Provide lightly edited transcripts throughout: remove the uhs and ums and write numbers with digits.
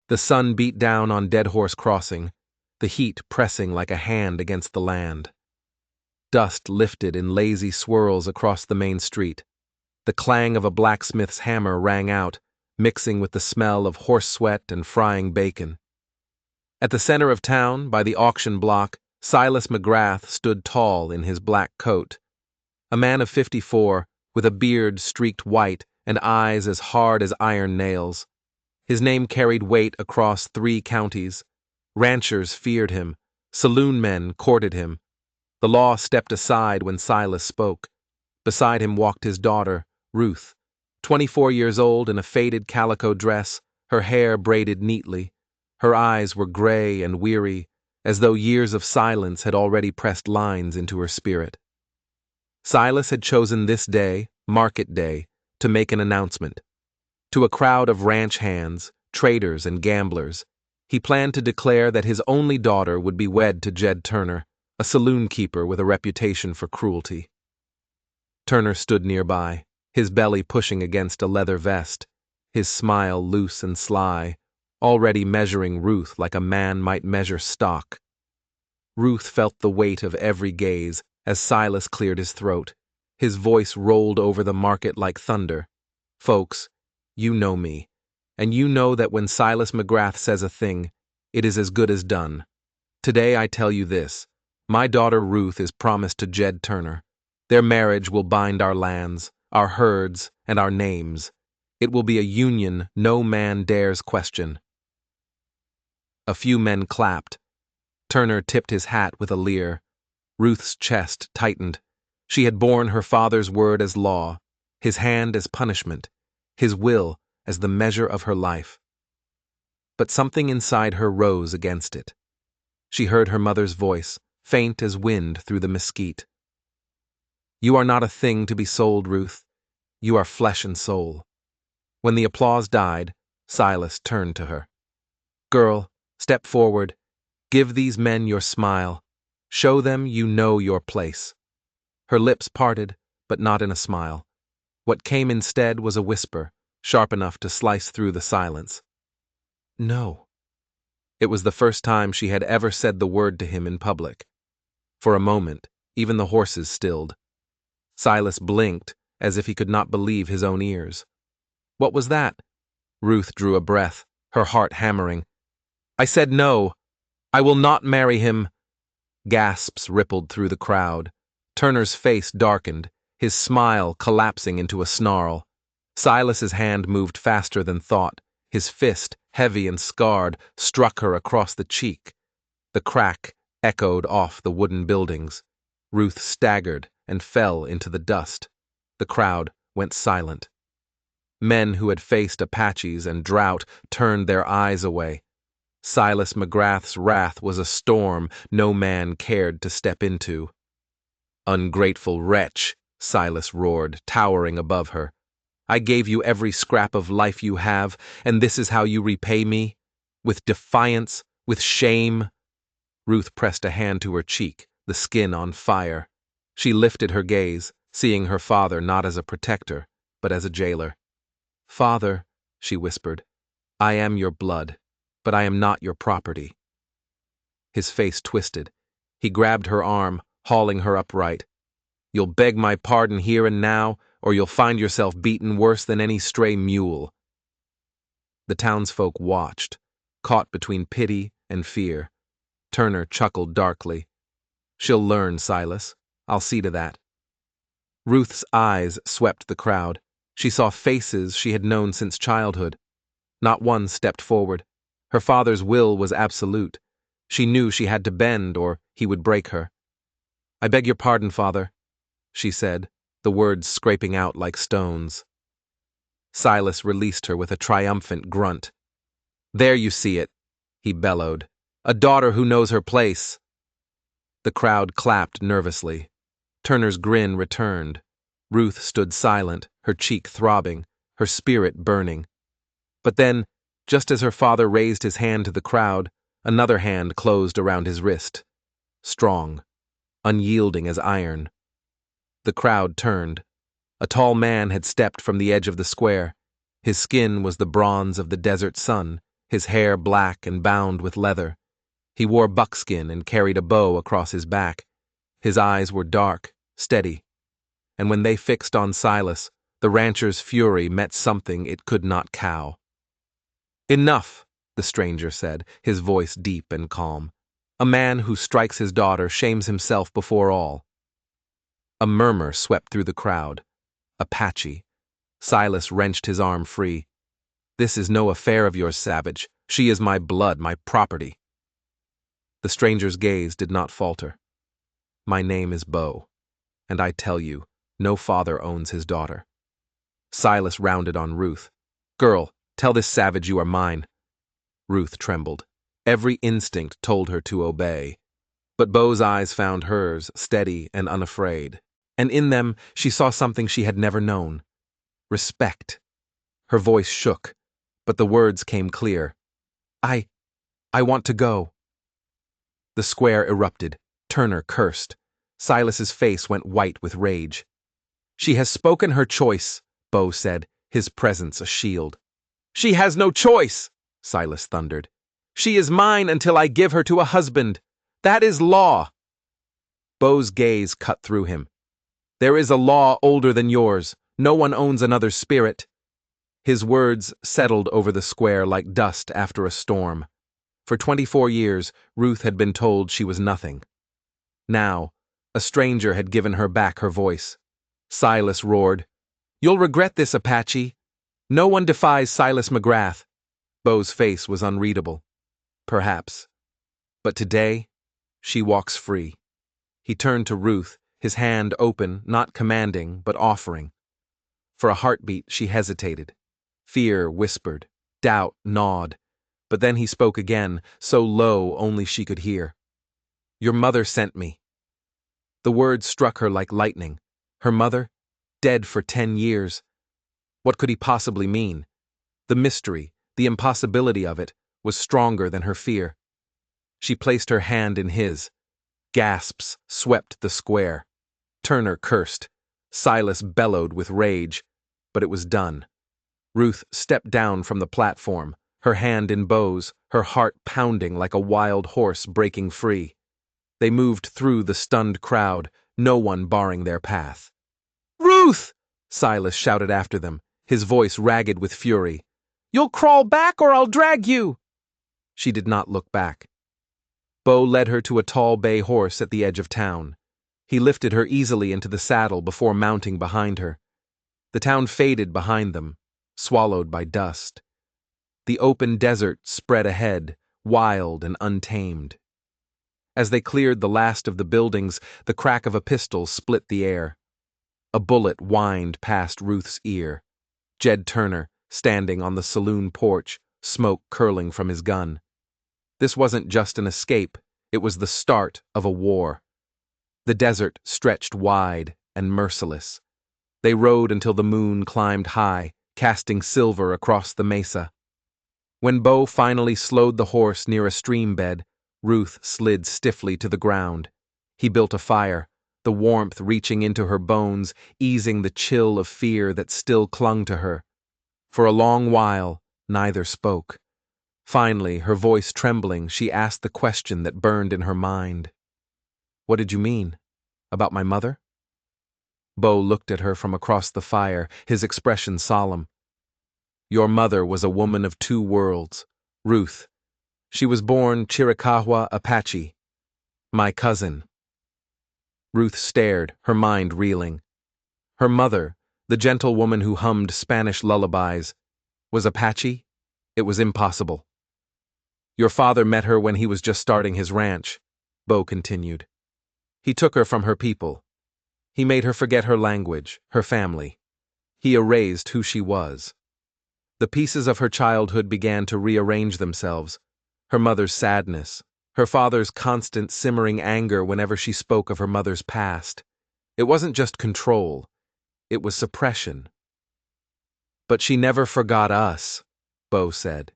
The sun beat down on Dead Horse Crossing, the heat pressing like a hand against the land. Dust lifted in lazy swirls across the main street. The clang of a blacksmith's hammer rang out, mixing with the smell of horse sweat and frying bacon. At the center of town, by the auction block, Silas McGrath stood tall in his black coat. A man of 54, with a beard streaked white and eyes as hard as iron nails. His name carried weight across 3 counties. Ranchers feared him. Saloon men courted him. The law stepped aside when Silas spoke. Beside him walked his daughter, Ruth, 24 years old in a faded calico dress, her hair braided neatly. Her eyes were gray and weary, as though years of silence had already pressed lines into her spirit. Silas had chosen this day, Market Day, to make an announcement. To a crowd of ranch hands, traders, and gamblers, he planned to declare that his only daughter would be wed to Jed Turner, a saloon keeper with a reputation for cruelty. Turner stood nearby, his belly pushing against a leather vest, his smile loose and sly, already measuring Ruth like a man might measure stock. Ruth felt the weight of every gaze as Silas cleared his throat. His voice rolled over the market like thunder. Folks, you know me, and you know that when Silas McGrath says a thing, it is as good as done. Today I tell you this. My daughter Ruth is promised to Jed Turner. Their marriage will bind our lands, our herds, and our names. It will be a union no man dares question. A few men clapped. Turner tipped his hat with a leer. Ruth's chest tightened. She had borne her father's word as law, his hand as punishment, his will as the measure of her life. But something inside her rose against it. She heard her mother's voice, faint as wind through the mesquite. You are not a thing to be sold, Ruth. You are flesh and soul. When the applause died, Silas turned to her. Girl, step forward. Give these men your smile. Show them you know your place. Her lips parted, but not in a smile. What came instead was a whisper, sharp enough to slice through the silence. No. It was the first time she had ever said the word to him in public. For a moment, even the horses stilled. Silas blinked, as if he could not believe his own ears. What was that? Ruth drew a breath, her heart hammering. I said no. I will not marry him. Gasps rippled through the crowd. Turner's face darkened, his smile collapsing into a snarl. Silas's hand moved faster than thought. His fist, heavy and scarred, struck her across the cheek. The crack echoed off the wooden buildings. Ruth staggered and fell into the dust. The crowd went silent. Men who had faced Apaches and drought turned their eyes away. Silas McGrath's wrath was a storm no man cared to step into. Ungrateful wretch, Silas roared, towering above her. I gave you every scrap of life you have, and this is how you repay me? With defiance, with shame? Ruth pressed a hand to her cheek, the skin on fire. She lifted her gaze, seeing her father not as a protector, but as a jailer. Father, she whispered, I am your blood, but I am not your property. His face twisted. He grabbed her arm, hauling her upright. You'll beg my pardon here and now, or you'll find yourself beaten worse than any stray mule. The townsfolk watched, caught between pity and fear. Turner chuckled darkly. She'll learn, Silas. I'll see to that. Ruth's eyes swept the crowd. She saw faces she had known since childhood. Not one stepped forward. Her father's will was absolute. She knew she had to bend or he would break her. I beg your pardon, Father, she said, the words scraping out like stones. Silas released her with a triumphant grunt. There you see it, he bellowed. A daughter who knows her place. The crowd clapped nervously. Turner's grin returned. Ruth stood silent, her cheek throbbing, her spirit burning. But then, just as her father raised his hand to the crowd, another hand closed around his wrist. Strong, unyielding as iron. The crowd turned. A tall man had stepped from the edge of the square. His skin was the bronze of the desert sun, his hair black and bound with leather. He wore buckskin and carried a bow across his back. His eyes were dark, steady, and when they fixed on Silas, the rancher's fury met something it could not cow. "Enough," the stranger said, his voice deep and calm. "A man who strikes his daughter shames himself before all." A murmur swept through the crowd. "Apache." Silas wrenched his arm free. "This is no affair of yours, savage. She is my blood, my property." The stranger's gaze did not falter. "My name is Bo, and I tell you, no father owns his daughter." Silas rounded on Ruth. "Girl, tell this savage you are mine." Ruth trembled. Every instinct told her to obey. But Bo's eyes found hers, steady and unafraid. And in them she saw something she had never known. Respect. Her voice shook, but the words came clear. I want to go." The square erupted. Turner cursed. Silas's face went white with rage. "She has spoken her choice," Bo said, his presence a shield. "She has no choice," Silas thundered. "She is mine until I give her to a husband. That is law." Bo's gaze cut through him. "There is a law older than yours. No one owns another's spirit." His words settled over the square like dust after a storm. For 24 years, Ruth had been told she was nothing. Now, a stranger had given her back her voice. Silas roared, "You'll regret this, Apache. No one defies Silas McGrath." Bo's face was unreadable. "Perhaps. But today, she walks free." He turned to Ruth, his hand open, not commanding, but offering. For a heartbeat, she hesitated. Fear whispered, doubt gnawed. But then he spoke again, so low only she could hear. "Your mother sent me." The words struck her like lightning. Her mother? Dead for 10 years. What could he possibly mean? The mystery, the impossibility of it, was stronger than her fear. She placed her hand in his. Gasps swept the square. Turner cursed. Silas bellowed with rage. But it was done. Ruth stepped down from the platform, her hand in Bo's, her heart pounding like a wild horse breaking free. They moved through the stunned crowd, no one barring their path. "Ruth!" Silas shouted after them, his voice ragged with fury. "You'll crawl back or I'll drag you!" She did not look back. Bo led her to a tall bay horse at the edge of town. He lifted her easily into the saddle before mounting behind her. The town faded behind them, swallowed by dust. The open desert spread ahead, wild and untamed. As they cleared the last of the buildings, the crack of a pistol split the air. A bullet whined past Ruth's ear. Jed Turner, standing on the saloon porch, smoke curling from his gun. This wasn't just an escape, it was the start of a war. The desert stretched wide and merciless. They rode until the moon climbed high, casting silver across the mesa. When Bo finally slowed the horse near a stream bed, Ruth slid stiffly to the ground. He built a fire, the warmth reaching into her bones, easing the chill of fear that still clung to her. For a long while, neither spoke. Finally, her voice trembling, she asked the question that burned in her mind. "What did you mean? About my mother?" Bo looked at her from across the fire, his expression solemn. "Your mother was a woman of 2 worlds, Ruth. She was born Chiricahua Apache. My cousin." Ruth stared, her mind reeling. Her mother, the gentle woman who hummed Spanish lullabies, was Apache? It was impossible. "Your father met her when he was just starting his ranch," Bo continued. "He took her from her people. He made her forget her language, her family. He erased who she was. The pieces of her childhood began to rearrange themselves. Her mother's sadness, her father's constant simmering anger whenever she spoke of her mother's past. It wasn't just control, it was suppression. But she never forgot us," Bo said.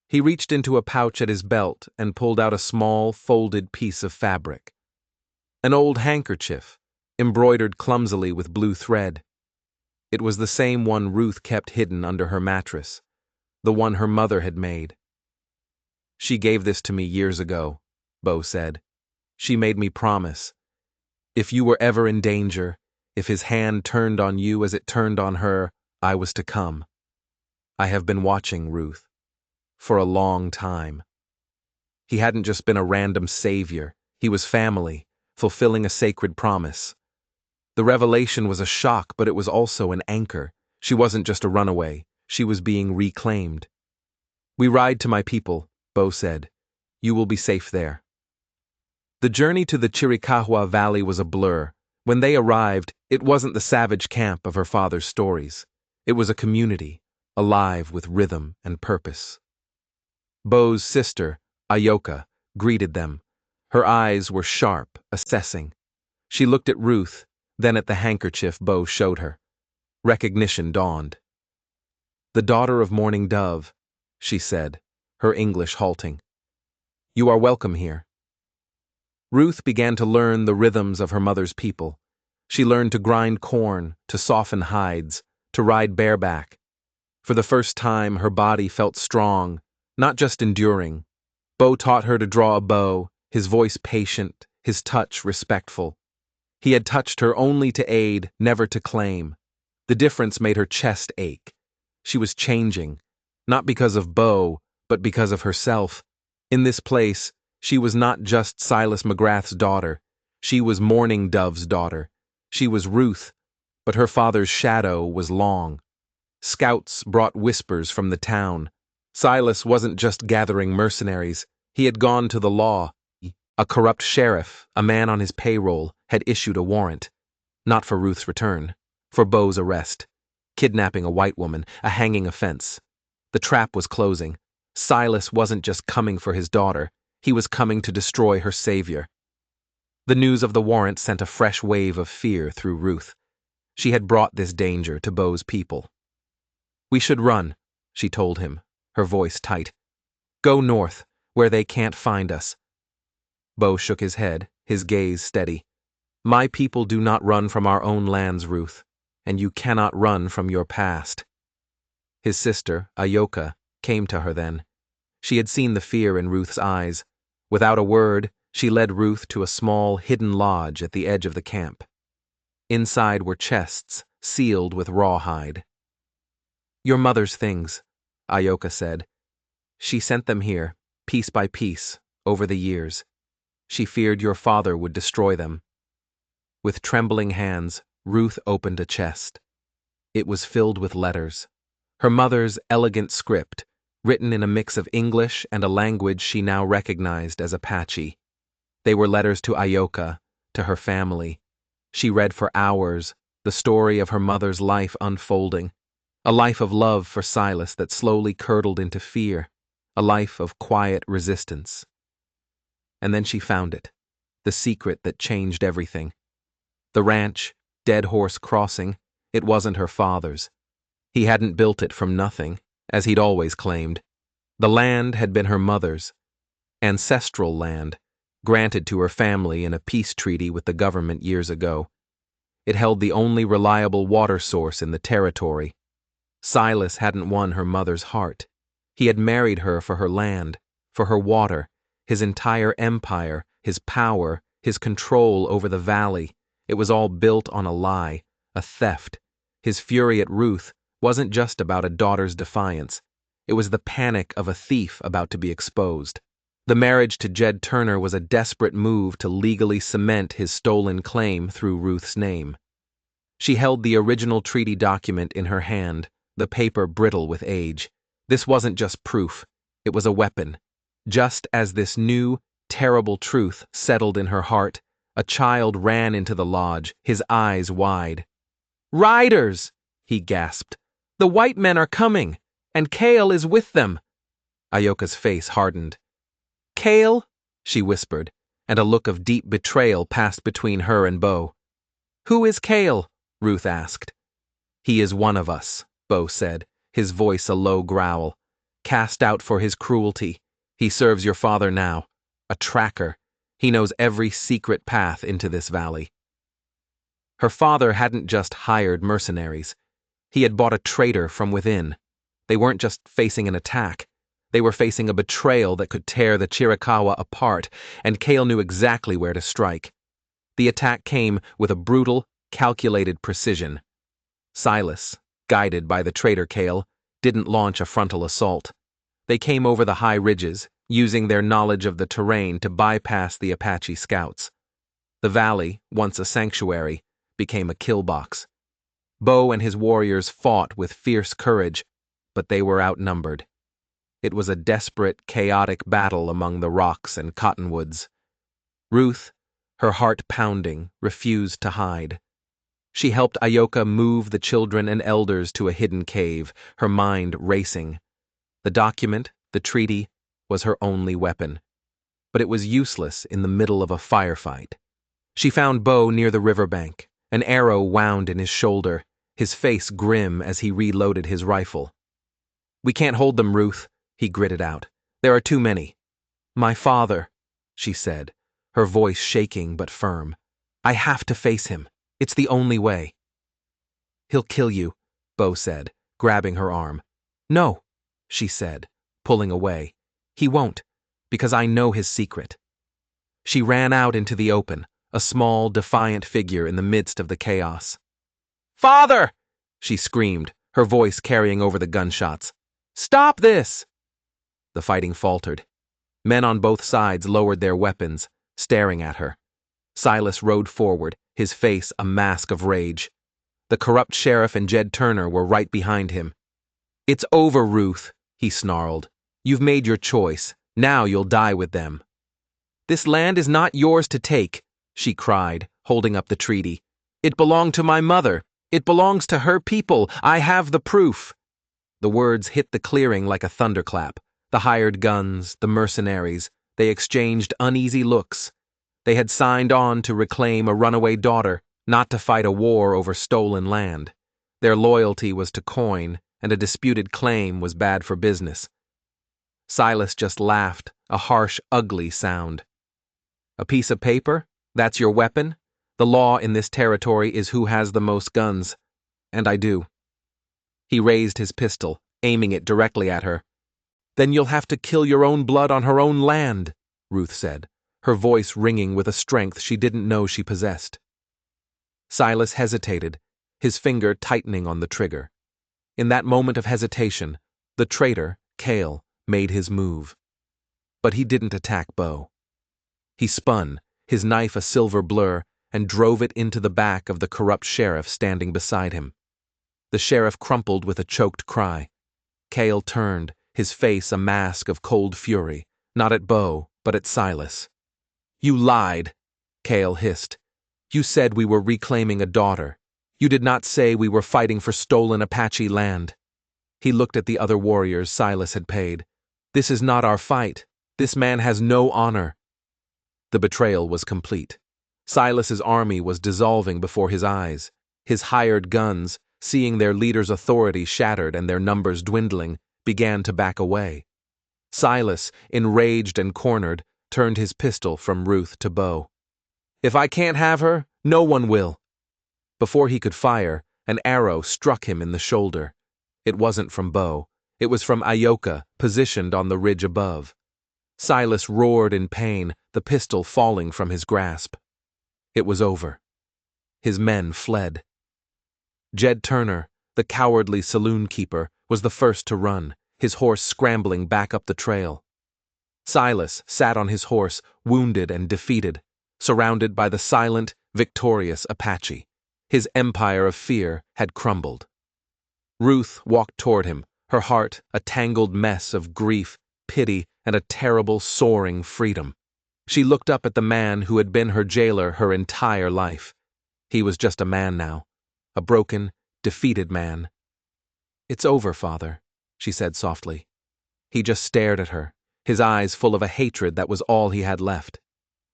He reached into a pouch at his belt and pulled out a small, folded piece of fabric. An old handkerchief, embroidered clumsily with blue thread. It was the same one Ruth kept hidden under her mattress, the one her mother had made. She gave this to me years ago, Bo said. She made me promise. If you were ever in danger, if his hand turned on you as it turned on her, I was to come. I have been watching Ruth. For a long time. He hadn't just been a random savior, he was family, fulfilling a sacred promise. The revelation was a shock, but it was also an anchor. She wasn't just a runaway, she was being reclaimed. We ride to my people, Bo said. You will be safe there. The journey to the Chiricahua Valley was a blur. When they arrived, it wasn't the savage camp of her father's stories. It was a community, alive with rhythm and purpose. Bo's sister, Ayoka, greeted them. Her eyes were sharp, assessing. She looked at Ruth, then at the handkerchief Bo showed her. Recognition dawned. The daughter of Morning Dove, she said, her English halting. You are welcome here. Ruth began to learn the rhythms of her mother's people. She learned to grind corn, to soften hides, to ride bareback. For the first time, her body felt strong, not just enduring. Bo taught her to draw a bow, his voice patient, his touch respectful. He had touched her only to aid, never to claim. The difference made her chest ache. She was changing, not because of Bo, but because of herself. In this place, she was not just Silas McGrath's daughter. She was Morning Dove's daughter. She was Ruth, but her father's shadow was long. Scouts brought whispers from the town. Silas wasn't just gathering mercenaries. He had gone to the law. A corrupt sheriff, a man on his payroll, had issued a warrant. Not for Ruth's return, for Bo's arrest. Kidnapping a white woman, a hanging offense. The trap was closing. Silas wasn't just coming for his daughter. He was coming to destroy her savior. The news of the warrant sent a fresh wave of fear through Ruth. She had brought this danger to Bo's people. We should run, she told him, her voice tight. Go north, where they can't find us. Bo shook his head, his gaze steady. My people do not run from our own lands, Ruth, and you cannot run from your past. His sister, Ayoka, came to her then. She had seen the fear in Ruth's eyes. Without a word, she led Ruth to a small, hidden lodge at the edge of the camp. Inside were chests, sealed with rawhide. Your mother's things, Ayoka said. She sent them here, piece by piece, over the years. She feared your father would destroy them. With trembling hands, Ruth opened a chest. It was filled with letters. Her mother's elegant script, written in a mix of English and a language she now recognized as Apache. They were letters to Ayoka, to her family. She read for hours, the story of her mother's life unfolding. A life of love for Silas that slowly curdled into fear. A life of quiet resistance. And then she found it, the secret that changed everything. The ranch, Dead Horse Crossing, it wasn't her father's. He hadn't built it from nothing, as he'd always claimed. The land had been her mother's. Ancestral land, granted to her family in a peace treaty with the government years ago. It held the only reliable water source in the territory. Silas hadn't won her mother's heart. He had married her for her land, for her water, his entire empire, his power, his control over the valley. It was all built on a lie, a theft. His fury at Ruth wasn't just about a daughter's defiance. It was the panic of a thief about to be exposed. The marriage to Jed Turner was a desperate move to legally cement his stolen claim through Ruth's name. She held the original treaty document in her hand, the paper brittle with age. This wasn't just proof, it was a weapon. Just as this new, terrible truth settled in her heart, a child ran into the lodge, his eyes wide. "Riders!" he gasped. "The white men are coming, and Cale is with them." Ayoka's face hardened. "Cale?" she whispered, and a look of deep betrayal passed between her and Bo. "Who is Cale?" Ruth asked. "He is one of us," Bo said, his voice a low growl. "Cast out for his cruelty. He serves your father now. A tracker. He knows every secret path into this valley." Her father hadn't just hired mercenaries. He had bought a traitor from within. They weren't just facing an attack. They were facing a betrayal that could tear the Chiricahua apart, and Kale knew exactly where to strike. The attack came with a brutal, calculated precision. Silas, guided by the traitor Kale, didn't launch a frontal assault. They came over the high ridges, using their knowledge of the terrain to bypass the Apache scouts. The valley, once a sanctuary, became a kill box. Bo and his warriors fought with fierce courage, but they were outnumbered. It was a desperate, chaotic battle among the rocks and cottonwoods. Ruth, her heart pounding, refused to hide. She helped Ayoka move the children and elders to a hidden cave, her mind racing. The document, the treaty, was her only weapon. But it was useless in the middle of a firefight. She found Bo near the riverbank, an arrow wound in his shoulder, his face grim as he reloaded his rifle. "We can't hold them, Ruth," he gritted out. "There are too many." "My father," she said, her voice shaking but firm. "I have to face him. It's the only way." "He'll kill you," Bo said, grabbing her arm. "No," she said, pulling away. "He won't, because I know his secret." She ran out into the open, a small, defiant figure in the midst of the chaos. "Father!" she screamed, her voice carrying over the gunshots. "Stop this!" The fighting faltered. Men on both sides lowered their weapons, staring at her. Silas rode forward, his face a mask of rage. The corrupt sheriff and Jed Turner were right behind him. "It's over, Ruth," he snarled. "You've made your choice. Now you'll die with them." "This land is not yours to take," she cried, holding up the treaty. "It belonged to my mother. It belongs to her people. I have the proof." The words hit the clearing like a thunderclap. The hired guns, the mercenaries, they exchanged uneasy looks. They had signed on to reclaim a runaway daughter, not to fight a war over stolen land. Their loyalty was to coin, and a disputed claim was bad for business. Silas just laughed, a harsh, ugly sound. "A piece of paper? That's your weapon? The law in this territory is who has the most guns. And I do." He raised his pistol, aiming it directly at her. "Then you'll have to kill your own blood on her own land," Ruth said, her voice ringing with a strength she didn't know she possessed. Silas hesitated, his finger tightening on the trigger. In that moment of hesitation, the traitor, Kale, made his move. But he didn't attack Bo. He spun, his knife a silver blur, and drove it into the back of the corrupt sheriff standing beside him. The sheriff crumpled with a choked cry. Kale turned, his face a mask of cold fury, not at Bo, but at Silas. "You lied," Kale hissed. "You said we were reclaiming a daughter. You did not say we were fighting for stolen Apache land." He looked at the other warriors Silas had paid. "This is not our fight. This man has no honor." The betrayal was complete. Silas's army was dissolving before his eyes. His hired guns, seeing their leader's authority shattered and their numbers dwindling, began to back away. Silas, enraged and cornered, turned his pistol from Ruth to Bo. "If I can't have her, no one will." Before he could fire, an arrow struck him in the shoulder. It wasn't from Bo. It was from Ayoka, positioned on the ridge above. Silas roared in pain, the pistol falling from his grasp. It was over. His men fled. Jed Turner, the cowardly saloon keeper, was the first to run, his horse scrambling back up the trail. Silas sat on his horse, wounded and defeated, surrounded by the silent, victorious Apache. His empire of fear had crumbled. Ruth walked toward him, her heart a tangled mess of grief, pity, and a terrible, soaring freedom. She looked up at the man who had been her jailer her entire life. He was just a man now, a broken, defeated man. "It's over, Father," she said softly. He just stared at her, his eyes full of a hatred that was all he had left.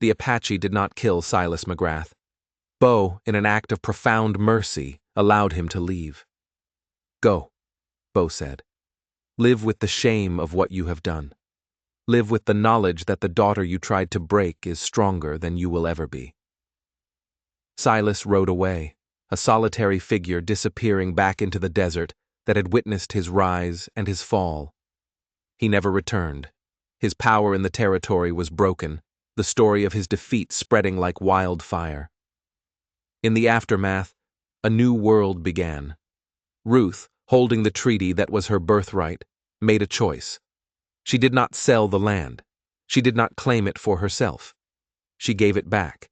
The Apache did not kill Silas McGrath. Bo, in an act of profound mercy, allowed him to leave. "Go," Bo said. "Live with the shame of what you have done. Live with the knowledge that the daughter you tried to break is stronger than you will ever be." Silas rode away, a solitary figure disappearing back into the desert that had witnessed his rise and his fall. He never returned. His power in the territory was broken, the story of his defeat spreading like wildfire. In the aftermath, a new world began. Ruth, holding the treaty that was her birthright, made a choice. She did not sell the land. She did not claim it for herself. She gave it back.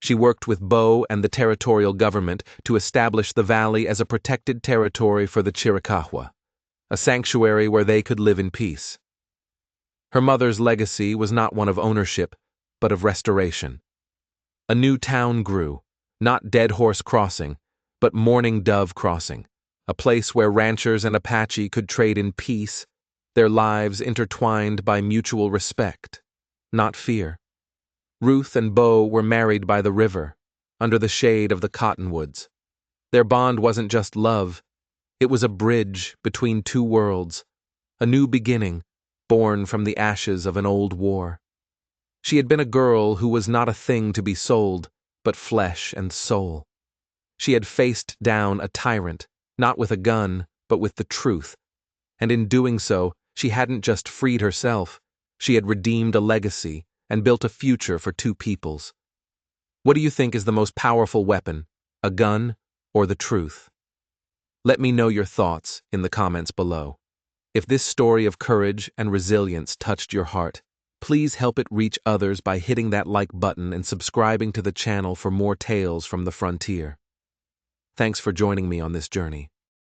She worked with Bo and the territorial government to establish the valley as a protected territory for the Chiricahua, a sanctuary where they could live in peace. Her mother's legacy was not one of ownership, but of restoration. A new town grew, not Dead Horse Crossing, but Mourning Dove Crossing, a place where ranchers and Apache could trade in peace, their lives intertwined by mutual respect, not fear. Ruth and Bo were married by the river, under the shade of the cottonwoods. Their bond wasn't just love, it was a bridge between two worlds, a new beginning, born from the ashes of an old war. She had been a girl who was not a thing to be sold, but flesh and soul. She had faced down a tyrant, not with a gun, but with the truth, and in doing so, she hadn't just freed herself, she had redeemed a legacy and built a future for two peoples. What do you think is the most powerful weapon, a gun or the truth? Let me know your thoughts in the comments below. If this story of courage and resilience touched your heart, please help it reach others by hitting that like button and subscribing to the channel for more tales from the frontier. Thanks for joining me on this journey.